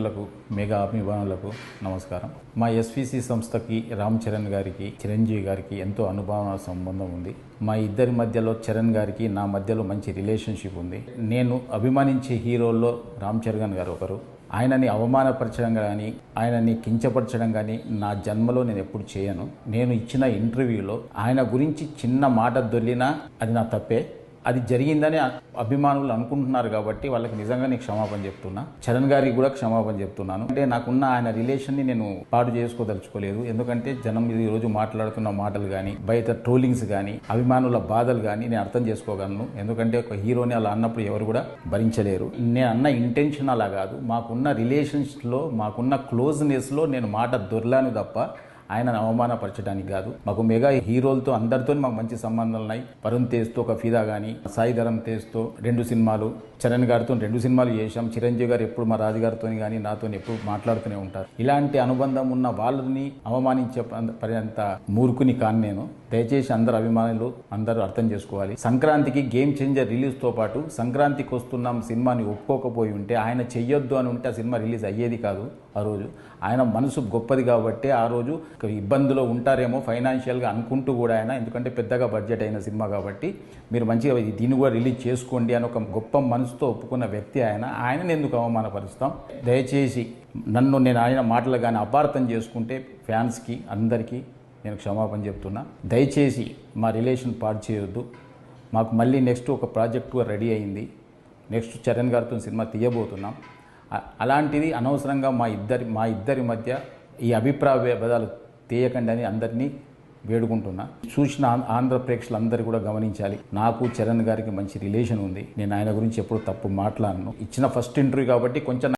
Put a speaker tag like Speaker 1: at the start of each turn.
Speaker 1: లకు మెగా అభిమానులకు నమస్కారం. మా ఎస్విసి సంస్థకి రామ్ చరణ్ గారికి, చిరంజీవి గారికి ఎంతో అనుభవ సంబంధం ఉంది. మా ఇద్దరి మధ్యలో చరణ్ గారికి నా మధ్యలో మంచి రిలేషన్షిప్ ఉంది. నేను అభిమానించే హీరోల్లో రామ్ చరణ్ గారు ఒకరు. ఆయనని అవమానపరచడం కానీ, ఆయనని కించపరచడం కానీ నా జన్మలో నేను ఎప్పుడు చేయను. నేను ఇచ్చిన ఇంటర్వ్యూలో ఆయన గురించి చిన్న మాట దొర్లినా అది నా తప్పే. అది జరిగిందని అభిమానులు అనుకుంటున్నారు కాబట్టి వాళ్ళకి నిజంగా నేను క్షమాపణ చెప్తున్నా. చరణ్ గారికి కూడా క్షమాపణ చెప్తున్నాను. అంటే నాకున్న ఆయన రిలేషన్ని నేను పాడు చేసుకోదలుచుకోలేదు. ఎందుకంటే జనం ఈరోజు మాట్లాడుతున్న మాటలు కానీ, బయట ట్రోలింగ్స్ కానీ, అభిమానుల బాధలు కానీ నేను అర్థం చేసుకోగలను. ఎందుకంటే ఒక హీరోని అలా అన్నప్పుడు ఎవరు కూడా భరించలేరు. నేను అన్న ఇంటెన్షన్ అలా కాదు. మాకున్న రిలేషన్స్లో, మాకున్న క్లోజ్నెస్లో నేను మాట దొర్లాను తప్ప ఆయనను అవమానపరచడానికి కాదు. మాకు మెగా హీరోలతో అందరితో మాకు మంచి సంబంధాలు ఉన్నాయి. వరుణ్ తేజ్తో ఒక ఫిదా కానీ, సాయి ధరమ్ తేజ్తో 2 సినిమాలు, చరణ్ గారితో 2 సినిమాలు చేశాం. చిరంజీవి గారు ఎప్పుడు మా రాజుగారితో కానీ నాతో ఎప్పుడు మాట్లాడుతూనే ఉంటారు. ఇలాంటి అనుబంధం ఉన్న వాళ్ళని అవమానించే పర్యంత మూర్ఖుని కాను నేను. దయచేసి అందరు అభిమానులు అందరూ అర్థం చేసుకోవాలి. సంక్రాంతికి గేమ్ చేంజర్ రిలీజ్తో పాటు సంక్రాంతికి వస్తున్నాం సినిమాని ఒప్పుకోకపోయి ఉంటే, ఆయన చెయ్యొద్దు అని ఉంటే ఆ సినిమా రిలీజ్ అయ్యేది కాదు. ఆ రోజు ఆయన మనసు గొప్పది కాబట్టి ఆ రోజు ఇబ్బందులో ఉంటారేమో ఫైనాన్షియల్గా అనుకుంటూ కూడా ఆయన, ఎందుకంటే పెద్దగా బడ్జెట్ అయిన సినిమా కాబట్టి మీరు మంచిగా దీన్ని కూడా రిలీజ్ చేసుకోండి అని ఒక గొప్ప మనసుతో ఒప్పుకున్న వ్యక్తి ఆయన. ఆయనను ఎందుకు అవమానపరుస్తాం? దయచేసి నేను ఆయన మాటలు కానీ అపార్థం చేసుకుంటే ఫ్యాన్స్కి అందరికీ నేను క్షమాపణ చెప్తున్నా. దయచేసి మా రిలేషన్ పాడు చేయొద్దు. మాకు మళ్ళీ నెక్స్ట్ ఒక ప్రాజెక్టు రెడీ అయింది. నెక్స్ట్ చరణ్ గారితో సినిమా తీయబోతున్నాం. అలాంటిది అనవసరంగా మా ఇద్దరి మధ్య ఈ అభిప్రాయ భేదాలు తీయకండి అని అందరినీ వేడుకుంటున్నా. చూసిన ఆంధ్ర ప్రేక్షకులందరూ కూడా గమనించాలి. నాకు చరణ్ గారికి మంచి రిలేషన్ ఉంది. నేను ఆయన గురించి ఎప్పుడు తప్పు మాట్లాడను. ఇచ్చిన ఫస్ట్ ఇంటర్వ్యూ కాబట్టి కొంచెం